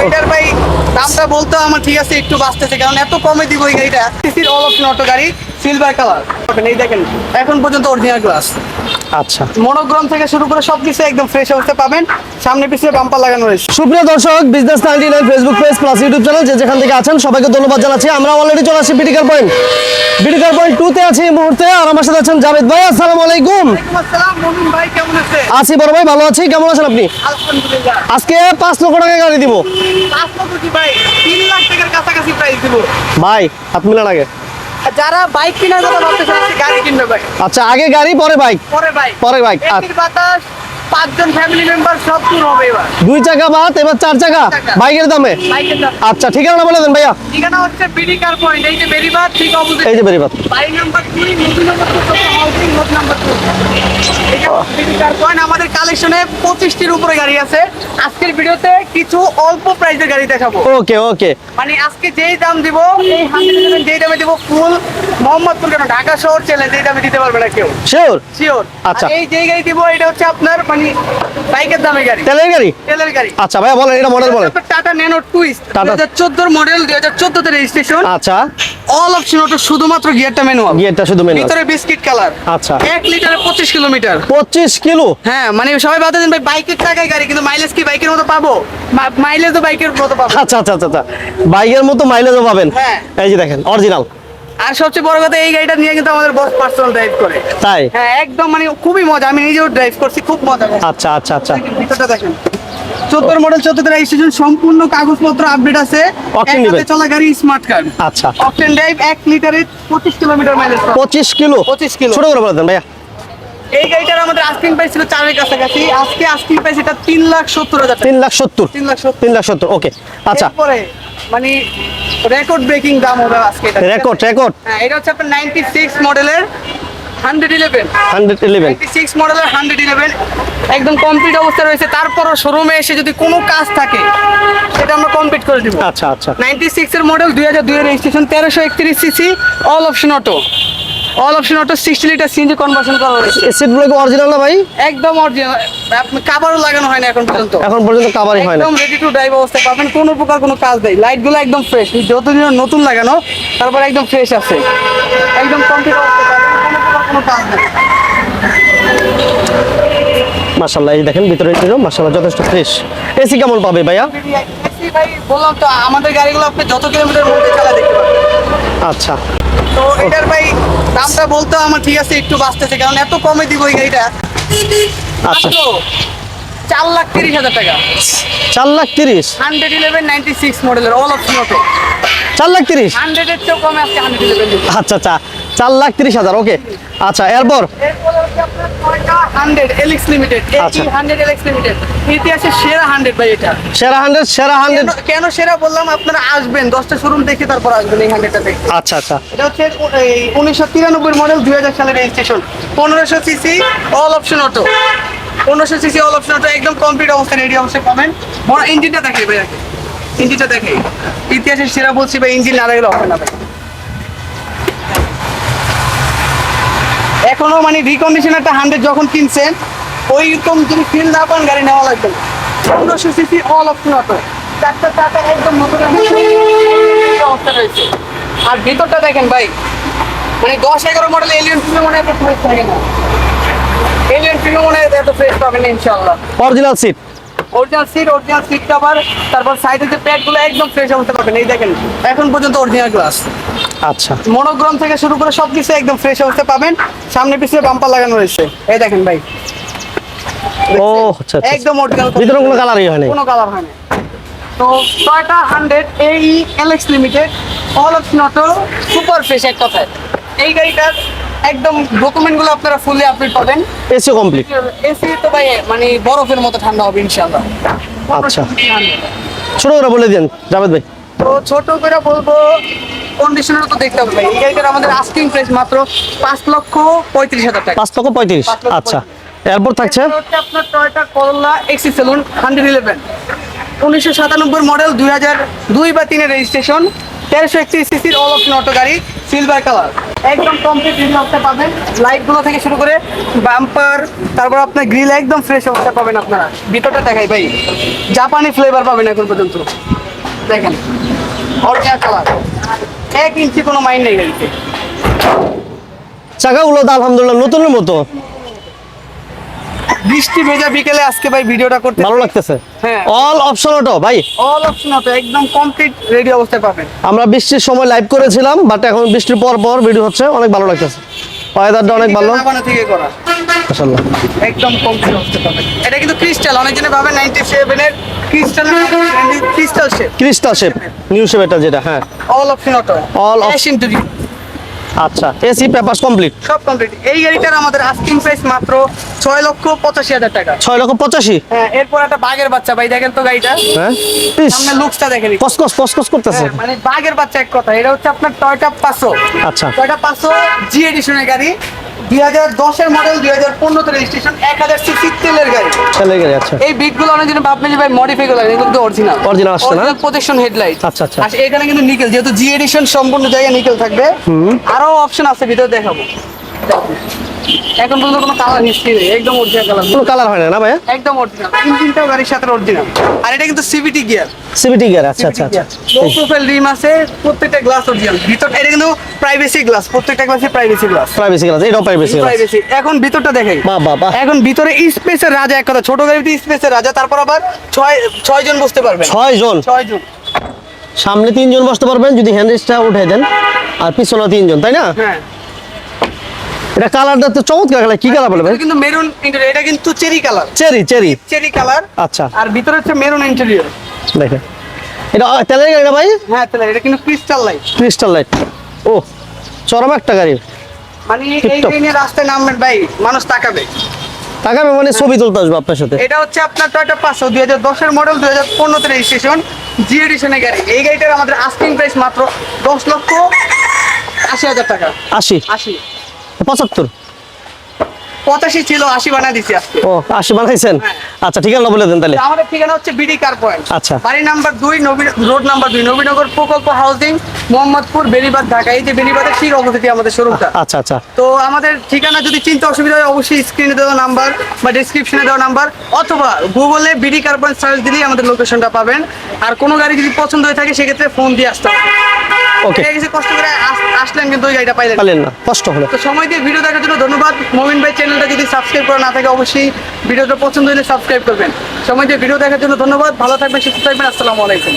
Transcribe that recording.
এটার ভাই দামটা বলতে আমার ঠিক আছে একটু বাঁচতেছে, কারণ এত কমে দিব এই গাড়িটা। সিসির অল অপশন অটো গাড়ি, সিলভার কালার। এই দেখেন এখন পর্যন্ত অরিজিনাল গ্লাস। আচ্ছা, মনোগ্রাম থেকে শুরু করে সবকিছু একদম ফ্রেশ অবস্থায় পাবেন। সামনে পিছনে বাম্পার লাগানো রয়েছে। সুপ্রিয় দর্শক, business 99 Facebook page plus YouTube channel যে যেখান থেকে আছেন সবাইকে ধন্যবাদ জানাচ্ছি। আমরা অলরেডি চলে আসছি বিডিকার পয়েন্ট 2 তে আছি এই মুহূর্তে। আর আমার সাথে আছেন জাভেদ ভাই। আসসালামু আলাইকুম। আসসালাম মুমিন ভাই, কেমন আছেন? আছি বড় ভাই, ভালো আছি। কেমন আছেন আপনি? আলহামদুলিল্লাহ। আজকে 5 লক্ষ টাকা গাড়ি দিব 5 লক্ষ কি ভাই, 3 লাখ টাকার কাছাকাছি প্রাইস দিব ভাই। হাত মিলান আগে। যারা বাইক কেনার কথা ভাবতেছে আজকে গাড়ি কিনবে ভাই। আচ্ছা, আগে গাড়ি পরে বাইক। পরে বাইক। আচ্ছা। এর বাতাস 5 জন ফ্যামিলি মেম্বার সব ট্যুর হবে এবার। 2 চাকা বাদ এবার 4 চাকা বাইকের দামে। বাইকের দাম। আচ্ছা, ঠিকানা বলে দেন ভাইয়া। ঠিকানা হচ্ছে বিডিকার পয়েন্ট, এই যে বেরিবাদ ঠিক অপোজিট। এই যে বেরিবাদ। বাড়ি নাম্বার 2, নতুন নাম্বার 2, হাউজিং রোড নাম্বার 2। এই যে বিডিকার পয়েন্ট, আমাদের কালেকশনে 25টির উপরে গাড়ি আছে। আজকের ভিডিওতে কিছু অল্প প্রাইসের গাড়ি দেখাবো। ওকে ওকে। মানে আজকে যেই দাম দিব, এই 111 যেই দামে দিব, ফুল মোহাম্মদপুর কেন ঢাকা শহর চ্যালেঞ্জ এই দামে দিতে পারবে না কেউ। শিওর। শিওর। আচ্ছা। এই যেই গাড়ি দিব এটা হচ্ছে আপনার মানে বাইকের দামে গাড়ি, তেলের গাড়ি। তেলের গাড়ি। আচ্ছা ভাইয়া বলেন, এটা মডেল বলেন। Tata nano twist, tata. 2014 model, 2014 তে রেজিস্ট্রেশন। আচ্ছা, অল অপশন অটো, শুধুমাত্র গিয়ারটা ম্যানুয়াল। গিয়ারটা শুধু মেনুয়াল। ভিতরে বিস্কিট কালার। আচ্ছা। 1 লিটারে 25 কিলোমিটার। 25 কিলো। হ্যাঁ, মানে সবাই ভাবতেছেন ভাই বাইকের টাকায় গাড়ি, কিন্তু মাইলেজ কি বাইকের মতো পাবো? মাইলেজ তো বাইকের মতো পাবো। আচ্ছা আচ্ছা আচ্ছা আচ্ছা, বাইকের মতো মাইলেজও পাবেন। হ্যাঁ। এই যে দেখেন অরিজিনাল। আর সবচেয়ে বড় কথা, এই গাড়িটা নিয়ে কিন্তু আমাদের বস পার্সোনাল ড্রাইভ করে। তাই? হ্যাঁ, একদম মানে খুবই মজা। আমি নিজেও ড্রাইভ করছি, খুব মজা। আচ্ছা আচ্ছা আচ্ছা। দেখেন, ভিতরটা দেখেন। 14 মডেল, 14 তে রেজিস্ট্রেশন, সম্পূর্ণ কাগজপত্র আপডেট আছে। Octane এক হাতে দিবেন। চলা গাড়ি, স্মার্ট কার্ড। আচ্ছা। অকটেন ড্রাইভ, 1 লিটারে 25 কিলোমিটার মাইলেজ। 25 কিলো। 25 কিলো। ছোট করে বলে দেন ভাইয়া। এই গাড়িটার আমাদের আস্কিং প্রাইস ছিল 4 এর কাছাকাছি। আজকে আস্কিং প্রাইস এটা 3,70,000 টাকা। 3,70,000। 3,70,000। 3,70,000। ওকে। আচ্ছা, এরপরে মানে রেকর্ড ব্রেকিং দাম হবে আজকে এটা। Record record. হ্যাঁ, এটা হচ্ছে আপনার 96 মডেলের 111। 111। 96 মডেলের 111 একদম কমপ্লিট অবস্থা রয়েছে। তারপরও শোরুমে এসে যদি কোনো কাজ থাকে সেটা আমরা কমপ্লিট করে দিব। আচ্ছা আচ্ছা। 96 এর মডেল, 2002 এর registration, 1331 CC, all option auto. All option auto 60 litre CNG conversion করা হয়েছে। সিট গুলো কি অরিজিনাল না ভাই? একদম অরিজিনাল। আপনি কাভারও লাগানো হয় না এখন পর্যন্ত। এখন পর্যন্ত কাভারই হয় না। একদম রেডি টু ড্রাইভ অবস্থায় পাবেন, কোনো প্রকার কোনো কাজ নেই। লাইটগুলো একদম ফ্রেশ, যতদিন নতুন লাগানো, তারপর একদম ফ্রেশ আছে, একদম কমপ্লিট অবস্থায় পাবেন, কোনো প্রকার কোনো কাজ নেই। মাশাআল্লাহ, এই দেখেন ভিতরে ইন্টেরিয়র মাশাআল্লাহ যথেষ্ট ফ্রেশ। এসি কেমন পাবে ভাইয়া? এসি ভাই বললাম তো, আমাদের গাড়িগুলো আপনি যত কিলোমিটার মধ্যে চালা দেখতে পাবেন। আচ্ছা। তো এটার ভাই দামটা বলতে আমার ঠিক আছে একটু বাঁচতেছে, কারণ এত কমে দিব এই গাড়িটা। আচ্ছা। 4,30,000 টাকা। 4,30,000। 111 96 মডেলের, অল অপশন অটো। 4,30,000। 100 এর চেয়েও কমে আজকে 111 দিব। আচ্ছা আচ্ছা, 4,30,000। ওকে। আচ্ছা, এরপর এরপরে হচ্ছে আপনার টয়োটা 100 LX লিমিটেড, আচ্ছা। 100 LX লিমিটেড, ইতিহাসের সেরা 100 ভাই এটা। সেরা 100, সেরা 100। কেন সেরা বললাম, আপনারা আসবেন 10টা শোরুম দেখে তারপর আসবেন এই 100টা দেখতে। আচ্ছা আচ্ছা। এটা হচ্ছে 1993 মডেল, 2000 সালের registration, 1500 CC, all option auto. 1500 CC all option auto, একদম কমপ্লিট অবস্থায় রেডি অবস্থায় পাবেন। বড় ইঞ্জিনটা দেখাই ভাই, আগে ইঞ্জিনটা দেখাই। ইতিহাসের সেরা বলছি ভাই, ইঞ্জিন না লাগলে হবে না ভাই। এখনো মানে রিকন্ডিশন একটা 100 যখন কিনছেন, ওইরকম যদি ফিল না পান গাড়ি নেওয়া লাগবে না। 1500 সিসি অল অপশন অটো, চারটা একদম নতুন অবস্থা রয়েছে। আর ভিতরটা দেখেন ভাই, মানে 10-11 মডেল এলিয়ন ফিল্ম মনে এত ফ্রেশ থাকে না। এলিয়ন ফিল্ম মনে এত ফ্রেশ পাবেন না ইনশাআল্লাহ। Original seat. Original seat cover, তারপর সাইডে যে প্যাডগুলো একদম ফ্রেশ অবস্থা পাবেন। এই দেখেন এখন পর্যন্ত অরিজিনাল গ্লাস। আচ্ছা। মনোগ্রাম থেকে শুরু করে সবকিছু একদম ফ্রেশ অবস্থায় পাবেন। সামনে পিছনে বাম্পার লাগানো রয়েছে, এই দেখেন ভাই। ও আচ্ছা আচ্ছা। একদম অরিজিনাল, ভিতরে কোনো কালারই হয় না। কোনো কালার হয় না। তো Toyota 100 AE LX limited, all option auto, super fresh এক কথায়। এই গাড়িটার একদম ডকুমেন্টগুলো আপনারা ফুলি আপডেট পাবেন। AC complete. এসি তো ভাই মানে বরফের মতো ঠান্ডা হবে ইনশাআল্লাহ। আচ্ছা। ছোট করে বলে দেন জাভেদ ভাই। তো ছোট করে বলবো, কন্ডিশনার তো দেখতে হবে ভাই। এই গাড়িটার আমাদের আস্কিং প্রাইস মাত্র 5,35,000 টাকা। 5,35,000। আচ্ছা, এরপর থাকছে আপনার টয়োটা করোলা এক্সি সেলুন 111, 1997 মডেল, 2002 বা 3 এর রেজিস্ট্রেশন, 1331 সিসির অল অপশন অটো গাড়ি, সিলভার কালার। একদম কমপ্লিট রেডি অবস্থা পাবেন। লাইট গুলো থেকে শুরু করে বাম্পার, তারপর আপনার গ্রিল একদম ফ্রেশ অবস্থা পাবেন আপনারা। ভিতরটা দেখাই ভাই, জাপানি ফ্লেভার পাবেন এখন পর্যন্ত। দেখেন অরিজিনাল কালার, 1 ইঞ্চি কোনো মাইন্ড নেই গাড়িতে। চাকাগুলো তো আলহামদুলিল্লাহ নতুনের মতো, বৃষ্টি ভেজা বিকেলে আজকে ভাই ভিডিওটা করতে ভালো লাগতেছে। হ্যাঁ। অল অপশন অটো ভাই, অল অপশন অটো একদম কমপ্লিট রেডি অবস্থায় পাবেন। আমরা বৃষ্টির সময় লাইভ করেছিলাম, বাট এখন বৃষ্টির পর পর ভিডিও হচ্ছে, অনেক ভালো লাগতেছে। ওয়েদারটা অনেক ভালো জাপানা থেকে করা, মাশাআল্লাহ। একদম কমপ্লিট অবস্থায় পাবেন। এটা কিন্তু ক্রিস্টাল, অনেকজনে ভাবে 97 এর crystal, crystal shape, crystal shape, new shape এটা যেটা, হ্যাঁ all option auto, All op- cash interior আচ্ছা, এসি পেপারস কমপ্লিট। সব কমপ্লিট। এই গাড়িটার আমাদের আস্কিং প্রাইস মাত্র 6,85,000 টাকা। 6,85,000। হ্যাঁ, এরপর একটা বাঘের বাচ্চা ভাই, দেখেন তো গাড়িটা, হ্যাঁ সামনে লুকসটা দেখেন। কসকস কসকস করতেছে। হ্যাঁ, মানে বাঘের বাচ্চা এক কথা। এটা হচ্ছে আপনার টয়োটা পাসো। আচ্ছা। টয়োটা পাসো জি এডিশনের গাড়ি, 2010 এর মডেল, 2015 তে রেজিস্ট্রেশন, 1000 সিসি তেলের গাড়ি। চলে গেলে আচ্ছা। এই বিটগুলো অনেক জন ভাববেন যে ভাই মডিফাই করা, এগুলো কিন্তু অরিজিনাল। Original আসছে না? Protection headlight. আচ্ছা, আচ্ছা। আর এখানে কিন্তু নিকেল, যেহেতু জি এডিশন সম্পূর্ণ জায়গায় নিকেল থাকবে। আরো অপশন আছে ভিতরে দেখাবো। এখন পর্যন্ত কোনো কালার হিস্ট্রি নেই, একদম অরিজিনাল কালার, কোনো কালার হয় না না ভাই? একদম অরিজিনাল। ইঞ্জিনটাও গাড়ির সাথে অরিজিনাল। আর এটা কিন্তু সিভিটি গিয়ার, সিভিটি গিয়ার, আচ্ছা আচ্ছা আচ্ছা। লো প্রোফাইল রিম আছে, প্রত্যেকটা গ্লাস অরিজিনাল। ভিতর এটা কিন্তু প্রাইভেসি গ্লাস, প্রত্যেকটা গ্লাসে প্রাইভেসি গ্লাস। প্রাইভেসি গ্লাস, এটাও প্রাইভেসি গ্লাস। প্রাইভেসি। এখন ভিতরটা দেখাই। বাহ বাহ বাহ। এখন ভিতরে স্পেসের রাজা এক কথা, ছোট গাড়িতে স্পেসের রাজা। তারপর আবার 6 জন বসতে পারবেন। 6 জন, 6 জন। সামনে 3 জন বসতে পারবেন যদি হ্যান্ডরেস্টটা উঠে দেন, আর পিছনে 3 জন, তাই না? হ্যাঁ, এটা কালারটা তো চমৎকার কালার, কি কালার বলে ভাই? এটা কিন্তু মেরুন ইন্টেরিয়র, এটা কিন্তু cherry colour, cherry cherry, cherry colour. আচ্ছা। আর ভিতরে হচ্ছে মেরুন ইন্টেরিয়র। দেখেন এটা তেলের গাড়ি না ভাই? হ্যাঁ, তাহলে এটা কিন্তু ক্রিস্টাল লাইট। ক্রিস্টাল লাইট, ও চরম একটা গাড়ি। মানে এই টিপটপ। গাড়ি নিয়ে রাস্তায় নামবেন ভাই, মানুষ তাকাবে। তাকাবে মানে ছবি তুলতে আসবো আপনার সাথে। এটা হচ্ছে আপনার টয়োটা পাসো, 2010 এর মডেল, 2015 তে রেজিস্ট্রেশন, জি এডিশনের গাড়ি। এই গাড়িটার আমাদের আস্কিং প্রাইস মাত্র 10,80,000 টাকা। 80, 80, 75, 85 ছিল, 80 বানায় দিছি আজকে। ও 80 বানাইছেন? হ্যাঁ। আচ্ছা, ঠিকানা বলে দেন তাহলে। তো আমাদের ঠিকানা হচ্ছে বিডি কার পয়েন্ট, আচ্ছা। বাড়ি নাম্বার 2, রোড নাম্বার 2, নবীনগর প্রকল্প হাউজিং, মোহাম্মদপুর, বেরিবাদ, ঢাকা। এই যে বেরিবাদের ঠিক অপোজিটে আমাদের শোরুমটা। আচ্ছা আচ্ছা, তো আমাদের ঠিকানা যদি চিনতে অসুবিধা হয়, অবশ্যই স্ক্রিনে দেওয়া নাম্বার বা ডেসক্রিপশনে দেওয়া নাম্বার, অথবা গুগলে বিডি কার পয়েন্ট সার্চ দিলেই আমাদের লোকেশনটা পাবেন। আর কোনো গাড়ি যদি পছন্দ হয়ে থাকে সেক্ষেত্রে ফোন দিয়ে আসতে হবে। ওকে। ঠিক আছে, কষ্ট করে আসলেন কিন্তু ওই গাড়িটা পাইলেন না। পারলেন না, কষ্ট হলো। তো সময় দিয়ে ভিডিও দেখার জন্য ধন্যবাদ। মমিন ভাই চ্যানেলটা যদি সাবস্ক্রাইব করা না থাকে, অবশ্যই ভিডিওটা পছন্দ হলে সাবস্ক্রাইব করবেন। সময় দিয়ে ভিডিও দেখার জন্য ধন্যবাদ। ভালো থাকবেন, সুস্থ থাকবেন। আসসালামু আলাইকুম।